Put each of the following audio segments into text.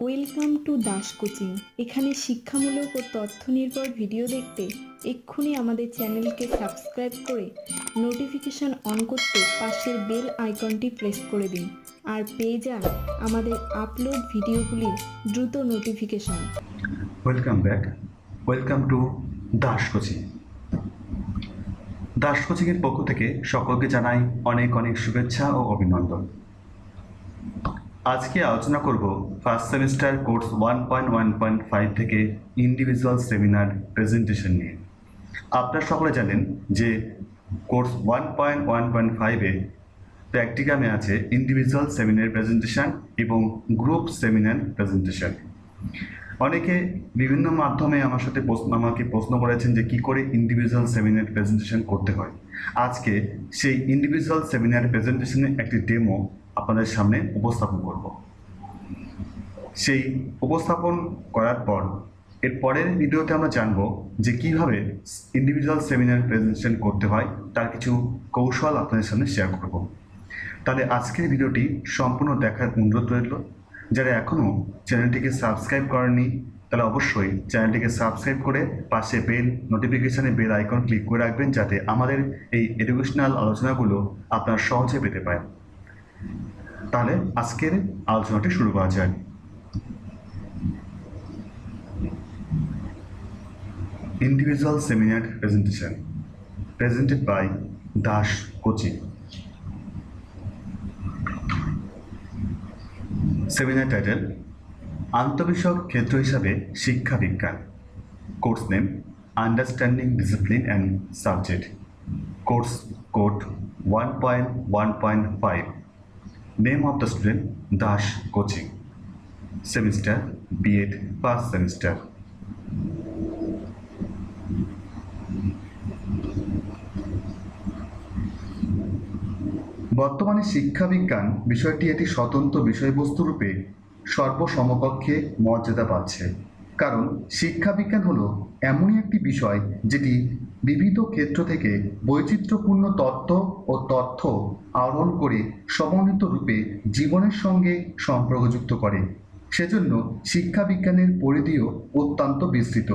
Welcome to Das coaching. এখানে শিক্ষামূলক ও তথ্য নির্ভর ভিডিও দেখতে এক্ষুনি আমাদের চ্যানেলকে সাবস্ক্রাইব করে নোটিফিকেশন অন করতে পাশের বেল আইকনটি প্রেস করে দিন আর পেয়ে যান আমাদের আপলোড ভিডিওগুলির দ্রুত notification. Welcome back. Welcome to Das coaching. Das কোচিংয়ের পক্ষ থেকে সকলকে জানাই অনেক অনেক শুভেচ্ছা ও অভিনন্দন। আজকে আলোচনা করব ফার্স্ট সেমিস্টার কোর্স 1.1.5 থেকে ইন্ডিভিজুয়াল সেমিনার প্রেজেন্টেশন নিয়ে। আপনারা সকলে জানেন যে কোর্স 1.1.5-এ প্র্যাকটিকামে আছে ইন্ডিভিজুয়াল সেমিনার প্রেজেন্টেশন এবং গ্রুপ সেমিনার প্রেজেন্টেশন। অনেকে বিভিন্ন মাধ্যমে আমাকে প্রশ্ন করেছেন যে কি করে ইন্ডিভিজুয়াল সেমিনার প্রেজেন্টেশন করতে হয়। আজকে সেই ইন্ডিভিজুয়াল সেমিনার প্রেজেন্টেশনের একটি ডেমো আপনাদের সামনে উপস্থাপন করব। সেই উপস্থাপন করার পর এর পরের ভিডিওতে আমরা জানব যে কিভাবে ইন্ডিভিজুয়াল সেমিনার প্রেজেন্টেশন করতে হয়, তার কিছু কৌশল আপনাদের সামনে শেয়ার করব। তাহলে আজকের ভিডিওটি সম্পূর্ণ দেখার অনুরোধ রইল। যারা এখনও চ্যানেলটিকে সাবস্ক্রাইব করেননি তাহলে অবশ্যই চ্যানেলটিকে সাবস্ক্রাইব করে পাশে নোটিফিকেশানে বেল আইকন ক্লিক করে রাখবেন, যাতে আমাদের এই এডুকেশনাল আলোচনাগুলো আপনারা সহজে পেতে পারেন। তাহলে আজকের আলোচনাটি শুরু করা যায়। Individual seminar presentation presented by Das coaching. Seminar title আন্তঃবিষয়ক ক্ষেত্র হিসাবে শিক্ষা বিজ্ঞান। Course name understanding discipline and subject. Course code 1.1.5। Name of the student Das coaching. Semester B.Ed first semester. বর্তমানে শিক্ষাবিজ্ঞান বিষয়টি একটি স্বতন্ত্র বিষয়বস্তু রূপে সর্বসমকক্ষে মর্যাদা পাচ্ছে। কারণ শিক্ষাবিজ্ঞান হলো এমনই একটি বিষয় যেটি বিবিধ ক্ষেত্র থেকে বৈচিত্র্যপূর্ণ তত্ত্ব ও তথ্য আহরণ করে সমন্বিত রূপে জীবনের সঙ্গে সম্পর্কযুক্ত করে। সেজন্য শিক্ষাবিজ্ঞানের পরিধিও অত্যন্ত বিস্তৃত।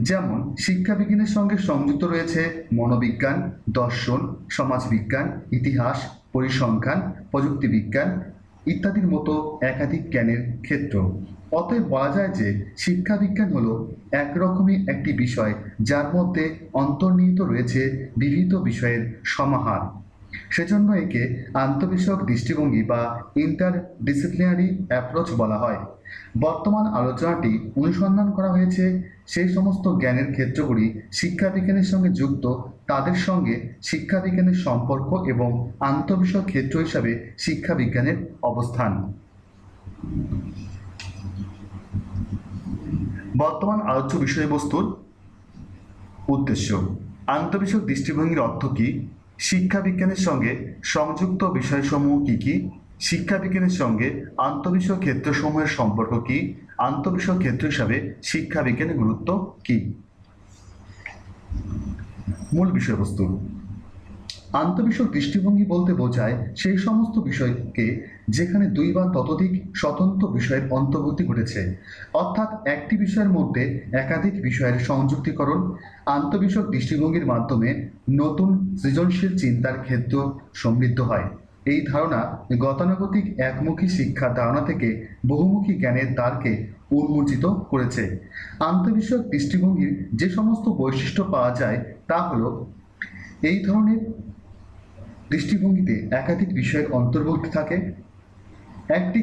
যেমন শিক্ষাবিজ্ঞানের সঙ্গে সংযুক্ত রয়েছে মনোবিজ্ঞান, দর্শন, সমাজবিজ্ঞান, ইতিহাস, পরিসংখ্যান, প্রযুক্তিবিজ্ঞান ইত্যাদির মতো একাধিক জ্ঞানের ক্ষেত্র। অতএব বলা যায় যে শিক্ষাবিজ্ঞান হলো একরকমই একটি বিষয় যার মধ্যে অন্তর্নিহিত রয়েছে বিবিধ বিষয়ের সমাহার। সেজন্য একে আন্তঃবিষয়ক দৃষ্টিভঙ্গি বা ইন্টারডিসিপ্লিনারি অ্যাপ্রোচ বলা হয়। বর্তমান আলোচনাটি অনুসন্ধান করা হয়েছে সেই সমস্ত জ্ঞানের ক্ষেত্রগুলি শিক্ষাবিজ্ঞানের সঙ্গে যুক্ত, তাদের সঙ্গে শিক্ষাবিজ্ঞানের সম্পর্ক এবং আন্তঃবিষয়ক ক্ষেত্র হিসাবে শিক্ষাবিজ্ঞানের অবস্থান। বর্তমান আলোচ্য বিষয়বস্তুর উদ্দেশ্য। আন্তঃবিষয়ক দৃষ্টিভঙ্গির অর্থ কী? শিক্ষাবিজ্ঞানের সঙ্গে সংযুক্ত বিষয়সমূহ কী কী? শিক্ষাবিজ্ঞানের সঙ্গে আন্তঃবিষয়ক ক্ষেত্রসমূহের সম্পর্ক কী? আন্তঃবিষয়ক ক্ষেত্র হিসাবে শিক্ষাবিজ্ঞানের গুরুত্ব কী? মূল বিষয়বস্তু। আন্তঃবিষয়ক দৃষ্টিভঙ্গি বলতে বোঝায় সেই সমস্ত বিষয়কে যেখানে দুই বা ততোধিক স্বতন্ত্র বিষয়ের অন্তর্ভুক্তি ঘটেছে, অর্থাৎ একটি বিষয়ের মধ্যে একাধিক বিষয়ের সংযুক্তিকরণ। আন্তঃবিষয়ক দৃষ্টিভঙ্গির মাধ্যমে নতুন সৃজনশীল চিন্তার ক্ষেত্র সমৃদ্ধ হয়। এই ধারণা গতানুগতিক একমুখী শিক্ষার ধারণা থেকে বহুমুখী জ্ঞানের দ্বারকে উন্মোচিত করেছে। আন্তঃবিষয়ক দৃষ্টিভঙ্গির যে সমস্ত বৈশিষ্ট্য পাওয়া যায় তা হলো এই ধরনের দৃষ্টিভঙ্গিতে একাধিক বিষয়ের অন্তর্ভুক্ত থাকে, একটি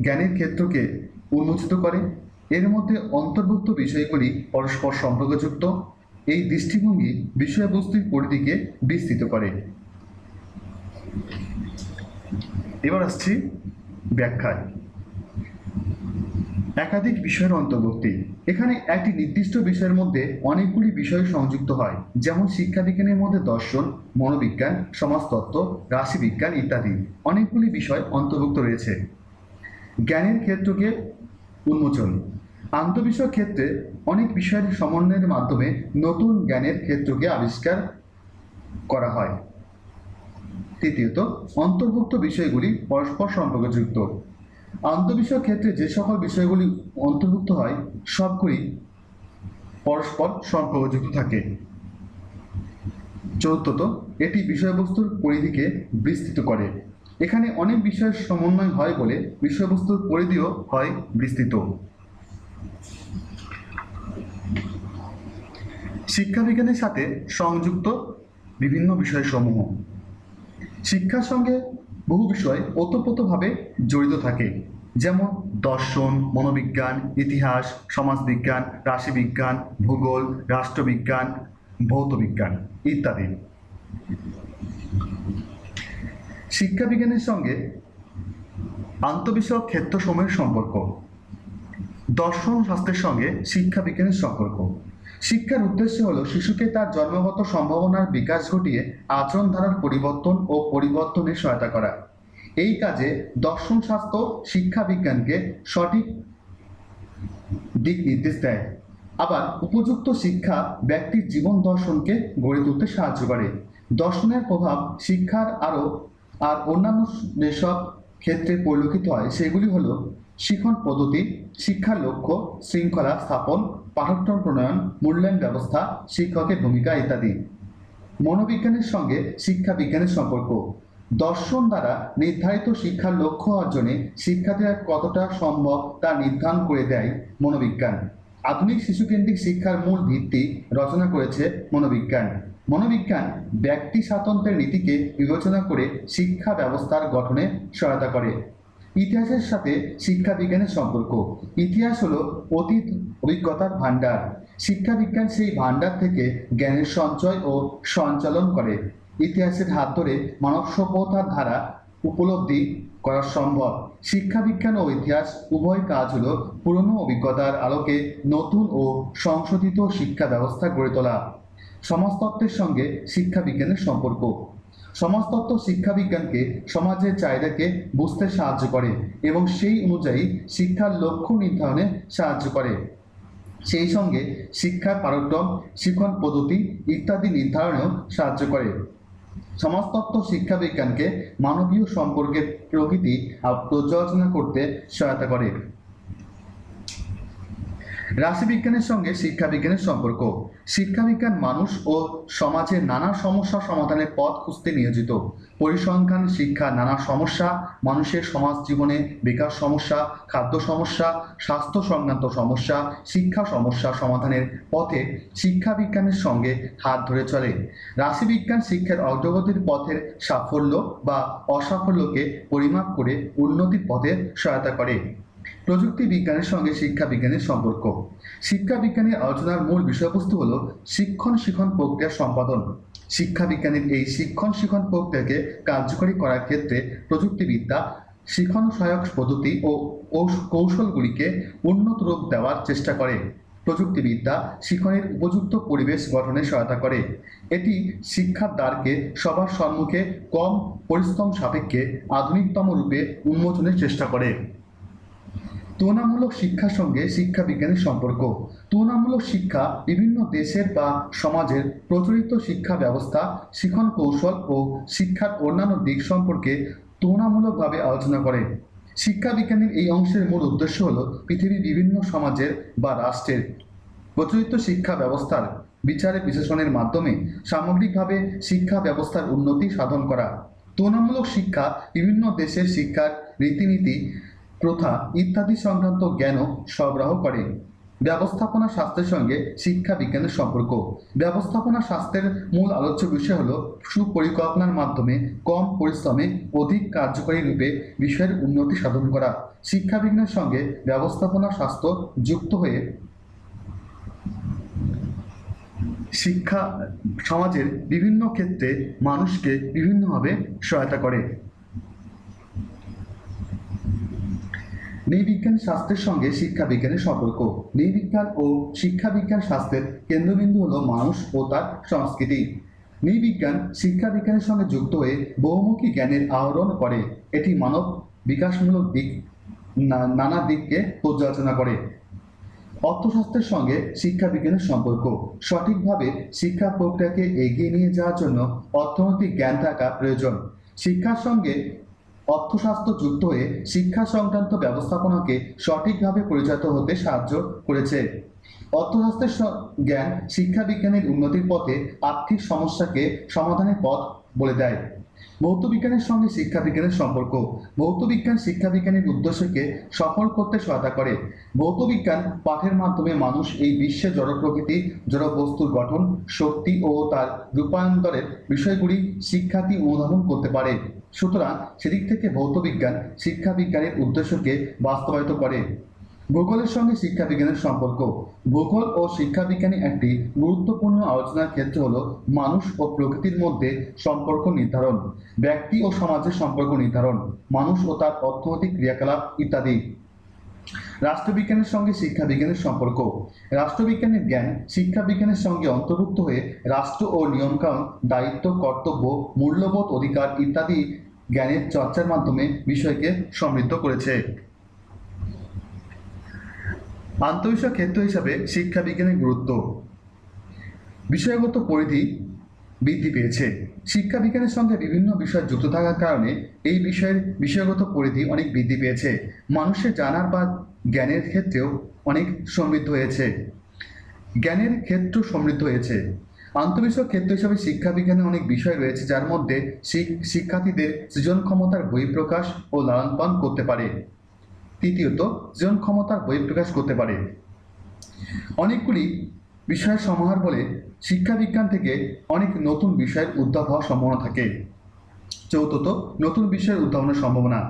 জ্ঞানের ক্ষেত্রকে উন্মোচিত করে, এর মধ্যে অন্তর্ভুক্ত বিষয়গুলি পরস্পর সম্পর্কযুক্ত। এই দৃষ্টিভঙ্গি বিষয়বস্তুর পরিধিকে বিস্তৃত করে। এবার আসছি ব্যাখ্যায়। একাধিক বিষয়ের অন্তর্ভুক্তি। এখানে একটি নির্দিষ্ট বিষয়ের মধ্যে অনেকগুলি বিষয় সংযুক্ত হয়, যেমন শিক্ষাবিজ্ঞানের মধ্যে দর্শন, মনোবিজ্ঞান, সমাজতত্ত্ব, রাশিবিজ্ঞান ইত্যাদি অনেকগুলি বিষয় অন্তর্ভুক্ত রয়েছে। জ্ঞানের ক্ষেত্রকে উন্মোচন। আন্তঃবিষয়ক ক্ষেত্রে অনেক বিষয়ের সমন্বয়ের মাধ্যমে নতুন জ্ঞানের ক্ষেত্রকে আবিষ্কার করা হয়। তৃতীয়ত, অন্তর্ভুক্ত বিষয়গুলি পরস্পর সম্পর্কযুক্ত। আন্তঃবিষয়ক ক্ষেত্রে যে সকল বিষয়গুলি অন্তর্ভুক্ত হয় সবগুলি পরস্পর সম্পর্কযুক্ত থাকে। চতুর্থত, এটি বিষয়বস্তুর পরিধিকে বিস্তৃত করে। এখানে অনেক বিষয়ের সমন্বয় হয় বলে বিষয়বস্তুর পরিধিও হয় বিস্তৃত। শিক্ষাবিজ্ঞানের সাথে সংযুক্ত বিভিন্ন বিষয়সমূহ। শিক্ষার সঙ্গে বহু বিষয় ওতপ্রোতভাবে জড়িত থাকে, যেমন দর্শন, মনোবিজ্ঞান, ইতিহাস, সমাজবিজ্ঞান, রাশিবিজ্ঞান, ভূগোল, রাষ্ট্রবিজ্ঞান, ভৌতবিজ্ঞান ইত্যাদি। শিক্ষাবিজ্ঞানের সঙ্গে আন্তঃবিষয়ক ক্ষেত্রসমূহের সম্পর্ক। দর্শন শাস্ত্রের সঙ্গে শিক্ষাবিজ্ঞানের সম্পর্ক। শিক্ষার উদ্দেশ্য হল শিশুকে তার জন্মগত সম্ভাবনার বিকাশ ঘটিয়ে আচরণ ধারার পরিবর্তন ও পরিবর্তনে সহায়তা করা। এই কাজে দর্শন শাস্ত্র শিক্ষাবিজ্ঞানকে সঠিক দিক নির্দেশ দেয়। আবার উপযুক্ত শিক্ষা ব্যক্তির জীবন দর্শনকে গড়ে তুলতে সাহায্য করে। দর্শনের প্রভাব শিক্ষার আর অন্যান্য যেসব ক্ষেত্রে পরিলক্ষিত হয় সেগুলি হলো শিখন পদ্ধতি, শিক্ষার লক্ষ্য, শৃঙ্খলা স্থাপন, পাঠ্যক্রম প্রণয়ন, মূল্যায়ন ব্যবস্থা, শিক্ষকের ভূমিকা ইত্যাদি। মনোবিজ্ঞানের সঙ্গে শিক্ষাবিজ্ঞানের সম্পর্ক। দর্শন দ্বারা নির্ধারিত শিক্ষার লক্ষ্য অর্জনে শিক্ষার্থীরা কতটা সম্ভব তা নির্ধারণ করে দেয় মনোবিজ্ঞান। আধুনিক শিশুকেন্দ্রিক শিক্ষার মূল ভিত্তি রচনা করেছে মনোবিজ্ঞান। মনোবিজ্ঞান ব্যক্তি স্বাতন্ত্র্যের নীতিকে বিবেচনা করে শিক্ষা ব্যবস্থার গঠনে সহায়তা করে। ইতিহাসের সাথে শিক্ষাবিজ্ঞানের সম্পর্ক। ইতিহাস হলো অতীত অভিজ্ঞতার ভাণ্ডার। শিক্ষাবিজ্ঞান সেই ভাণ্ডার থেকে জ্ঞানের সঞ্চয় ও সঞ্চালন করে। ইতিহাসের হাত ধরে মানব সভ্যতার ধারা উপলব্ধি করা সম্ভব। শিক্ষাবিজ্ঞান ও ইতিহাস উভয় কাজ হলো পুরনো অভিজ্ঞতার আলোকে নতুন ও সংশোধিত শিক্ষা ব্যবস্থা গড়ে তোলা। সমাজতত্ত্বের সঙ্গে শিক্ষাবিজ্ঞানের সম্পর্ক। সমাজতত্ত্ব শিক্ষাবিজ্ঞানকে সমাজের চাহিদাকে বুঝতে সাহায্য করে এবং সেই অনুযায়ী শিক্ষার লক্ষ্য নির্ধারণে সাহায্য করে। সেই সঙ্গে শিক্ষার পাঠ্যক্রম, শিক্ষণ পদ্ধতি ইত্যাদি নির্ধারণেও সাহায্য করে। সমাজতত্ত্ব শিক্ষাবিজ্ঞানকে মানবীয় সম্পর্কের প্রকৃতি পর্যালোচনা করতে সহায়তা করে। রাশিবিজ্ঞানের সঙ্গে শিক্ষাবিজ্ঞানের সম্পর্ক। শিক্ষাবিজ্ঞান মানুষ ও সমাজের নানা সমস্যা সমাধানের পথ খুঁজতে নিয়োজিত। পরিসংখ্যান শিক্ষার নানা সমস্যা, মানুষের সমাজ জীবনে বিকাশ সমস্যা, খাদ্য সমস্যা, স্বাস্থ্য সংক্রান্ত সমস্যা, শিক্ষা সমস্যা সমাধানের পথে শিক্ষাবিজ্ঞানের সঙ্গে হাত ধরে চলে। রাশিবিজ্ঞান শিক্ষার অগ্রগতির পথের সাফল্য বা অসাফল্যকে পরিমাপ করে উন্নতির পথে সহায়তা করে। প্রযুক্তি বিজ্ঞানের সঙ্গে শিক্ষাবিজ্ঞানের সম্পর্ক। শিক্ষাবিজ্ঞানের আলোচনার মূল বিষয়বস্তু হল শিক্ষণ প্রক্রিয়া সম্পাদন। শিক্ষাবিজ্ঞানের এই শিক্ষণ প্রক্রিয়াকে কার্যকরী করার ক্ষেত্রে প্রযুক্তিবিদ্যা শিক্ষণ সহায়ক পদ্ধতি ও কৌশলগুলিকে উন্নত রূপ দেওয়ার চেষ্টা করে। প্রযুক্তিবিদ্যা শিক্ষণের উপযুক্ত পরিবেশ গঠনে সহায়তা করে। এটি শিক্ষার দ্বারকে সবার সম্মুখে কম পরিশ্রম সাপেক্ষে আধুনিকতম রূপে উন্মোচনের চেষ্টা করে। তুলনামূলক শিক্ষার সঙ্গে শিক্ষাবিজ্ঞানের সম্পর্ক। তুলনামূলক শিক্ষা বিভিন্ন দেশের বা সমাজের প্রচলিত শিক্ষা ব্যবস্থা, শিক্ষণ কৌশল ও শিক্ষার অন্যান্য দিক সম্পর্কে তুলনামূলকভাবে আলোচনা করে। শিক্ষাবিজ্ঞানের এই অংশের মূল উদ্দেশ্য হল পৃথিবীর বিভিন্ন সমাজের বা রাষ্ট্রের প্রচলিত শিক্ষা ব্যবস্থার বিচারে বিশ্লেষণের মাধ্যমে সামগ্রিকভাবে শিক্ষা ব্যবস্থার উন্নতি সাধন করা। তুলনামূলক শিক্ষা বিভিন্ন দেশের শিক্ষার রীতিনীতি, প্রথা ইত্যাদি সংক্রান্ত জ্ঞানও সরবরাহ করে। ব্যবস্থাপনা শাস্ত্রের সঙ্গে শিক্ষা বিজ্ঞানের সম্পর্ক। ব্যবস্থাপনা শাস্ত্রের মূল আলোচ্য বিষয় হল সুপরিকল্পনার মাধ্যমে কম পরিশ্রমে অধিক কার্যকরী রূপে বিষয়ের উন্নতি সাধন করা। শিক্ষা বিজ্ঞানের সঙ্গে ব্যবস্থাপনা শাস্ত্র যুক্ত হয়ে শিক্ষা সমাজের বিভিন্ন ক্ষেত্রে মানুষকে বিভিন্নভাবে সহায়তা করে। নৃবিজ্ঞান শাস্ত্রের সঙ্গে শিক্ষাবিজ্ঞানের সম্পর্ক। নৃবিজ্ঞান ও শিক্ষাবিজ্ঞান শাস্ত্রের কেন্দ্রবিন্দু হল মানুষ ও তার সংস্কৃতি। নৃবিজ্ঞান শিক্ষাবিজ্ঞানের সঙ্গে যুক্ত হয়ে বহুমুখী জ্ঞানের আহরণ করে। এটি মানব বিকাশমূলক নানা দিককে পর্যালোচনা করে। অর্থশাস্ত্রের সঙ্গে শিক্ষাবিজ্ঞানের সম্পর্ক। সঠিকভাবে শিক্ষা প্রক্রিয়াকে এগিয়ে নিয়ে যাওয়ার জন্য অর্থনৈতিক জ্ঞান থাকা প্রয়োজন। শিক্ষার সঙ্গে অর্থশাস্ত্র যুক্ত হয়ে শিক্ষা সংক্রান্ত ব্যবস্থাপনাকে সঠিকভাবে পরিচালিত হতে সাহায্য করেছে। অর্থশাস্ত্রের জ্ঞান শিক্ষা বিজ্ঞানের উন্নতির পথে আর্থিক সমস্যাকে সমাধানের পথ বলে দেয়। ভৌত বিজ্ঞানের সঙ্গে শিক্ষা বিজ্ঞানের সম্পর্ক। ভৌত বিজ্ঞান শিক্ষা বিজ্ঞানের উদ্দেশ্যকে সফল করতে সহায়তা করে। ভৌত বিজ্ঞান পাঠের মাধ্যমে মানুষ এই বিশ্বে জড় প্রকৃতি, জড় বস্তুর গঠন, শক্তি ও তার রূপান্তরের বিষয়গুলি শিক্ষার্থী অনুধাবন করতে পারে। সুতরাং সেদিক থেকে ভৌত বিজ্ঞান শিক্ষা বিজ্ঞানের উদ্দেশ্যকে বাস্তবায়িত করে। ভূগোলের সঙ্গে শিক্ষা বিজ্ঞানের সম্পর্ক। ভূগোল ও শিক্ষা বিজ্ঞানের একটি গুরুত্বপূর্ণ আলোচনার ক্ষেত্র হল মানুষ ও প্রকৃতির মধ্যে সম্পর্ক নির্ধারণ, ব্যক্তি ও সমাজের সম্পর্ক নির্ধারণ, মানুষ ও তার অর্থনৈতিক ক্রিয়াকলাপ ইত্যাদি। রাষ্ট্রবিজ্ঞানের সঙ্গে শিক্ষা বিজ্ঞানের সম্পর্ক। রাষ্ট্রবিজ্ঞানের জ্ঞান শিক্ষা বিজ্ঞানের সঙ্গে অন্তর্ভুক্ত হয়ে রাষ্ট্র ও নিয়মকানুন, দায়িত্ব, কর্তব্য, মূল্যবোধ, অধিকার ইত্যাদি জ্ঞানের চর্চার মাধ্যমে বিষয়কে সমৃদ্ধ করেছে। আন্তঃবিষয় ক্ষেত্র হিসাবে শিক্ষা বিজ্ঞানের গুরুত্ব। বিষয়গত পরিধি বৃদ্ধি পেয়েছে। শিক্ষা বিজ্ঞানের সঙ্গে বিভিন্ন বিষয় যুক্ত থাকার কারণে এই বিষয়ের বিষয়গত পরিধি অনেক বৃদ্ধি পেয়েছে। মানুষের জানার বা জ্ঞানের ক্ষেত্রেও অনেক সমৃদ্ধ হয়েছে। জ্ঞানের ক্ষেত্র সমৃদ্ধ হয়েছে। আন্তঃবিষয় ক্ষেত্র হিসাবে শিক্ষা বিজ্ঞানের অনেক বিষয় রয়েছে, যার মধ্যে শিক্ষার্থীদের সৃজন ক্ষমতার বহিঃপ্রকাশ ও লালন পালন করতে পারে। তৃতীয়ত, সৃজন ক্ষমতার বহিঃপ্রকাশ করতে পারে। অনেকগুলি বিষয়ের সমাহার বলে শিক্ষা বিজ্ঞান থেকে অনেক নতুন বিষয়ের উদ্ভব হওয়ার সম্ভাবনা থাকে। চতুর্থত, নতুন বিষয়ের উদ্ভাবনের সম্ভাবনা।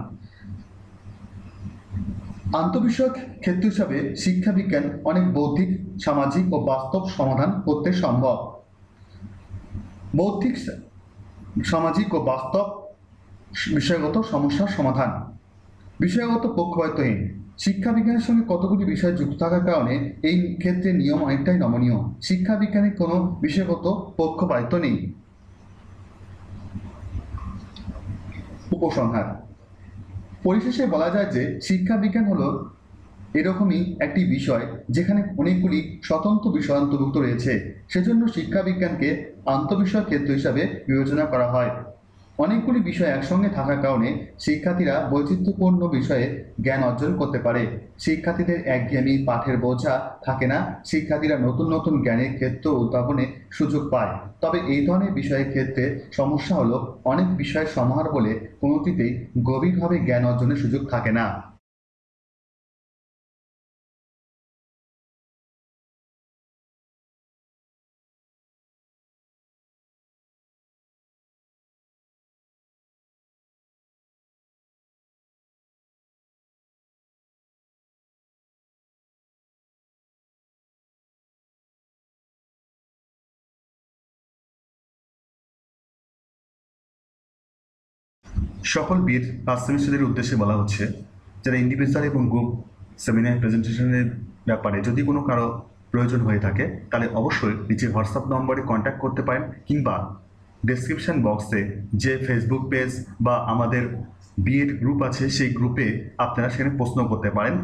আন্তঃবিষয়ক ক্ষেত্র হিসাবে শিক্ষা বিজ্ঞান অনেক বৌদ্ধিক, সামাজিক ও বাস্তব সমাধান করতে সম্ভব। বৌদ্ধিক, সামাজিক ও বাস্তব বিষয়গত সমস্যার সমাধান। বিষয়গত পক্ষপাতিত্বহীন। শিক্ষা বিজ্ঞানের সঙ্গে কতগুলি বিষয় যুক্ত থাকার কারণে এই ক্ষেত্রে নিয়ম অনেকটাই নমনীয়। শিক্ষা বিজ্ঞানের কোনো বিষয়গত পক্ষপাতিত্ব নেই। উপসংহার। পরিশেষে বলা যায় যে শিক্ষা বিজ্ঞান হলো এরকমই একটি বিষয় যেখানে অনেকগুলি স্বতন্ত্র বিষয় অন্তর্ভুক্ত রয়েছে। সেজন্য শিক্ষা বিজ্ঞানকে আন্তঃবিষয় ক্ষেত্র হিসাবে বিবেচনা করা হয়। অনেকগুলি বিষয় একসঙ্গে থাকার কারণে শিক্ষার্থীরা বৈচিত্র্যপূর্ণ বিষয়ে জ্ঞান অর্জন করতে পারে। শিক্ষার্থীদের একঘেয়েমি পাঠের বোঝা থাকে না। শিক্ষার্থীরা নতুন নতুন জ্ঞানের ক্ষেত্র উদ্ভাবনে সুযোগ পায়। তবে এই ধরনের বিষয়ের ক্ষেত্রে সমস্যা হলো অনেক বিষয়ের সমাহার বলে কোনোটিতেই গভীরভাবে জ্ঞান অর্জনের সুযোগ থাকে না। সকল বিএড ফার্স্ট সেমিস্টারের উদ্দেশ্যে বলা হচ্ছে, যারা ইন্ডিভিজুয়াল এবং গ্রুপ সেমিনার প্রেজেন্টেশনের ব্যাপারে যদি কোনো কারো প্রয়োজন হয়ে থাকে তাহলে অবশ্যই নিচে হোয়াটসঅ্যাপ নম্বরে কন্ট্যাক্ট করতে পারেন, কিংবা ডেসক্রিপশন বক্সে যে ফেসবুক পেজ বা আমাদের বিএড গ্রুপ আছে সেই গ্রুপে আপনারা সেখানে প্রশ্ন করতে পারেন।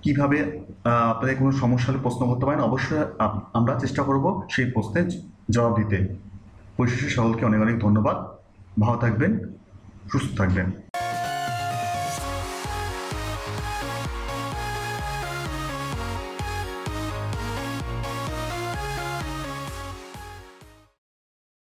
কিভাবে আপনাদের কোনো সমস্যা হলে প্রশ্ন করতে পারেন, অবশ্যই আমরা চেষ্টা করব সেই প্রশ্নের জবাব দিতে। পরিশেষে সকলকে অনেক অনেক ধন্যবাদ। ভালো থাকবেন, সুস্থ থাকবেন।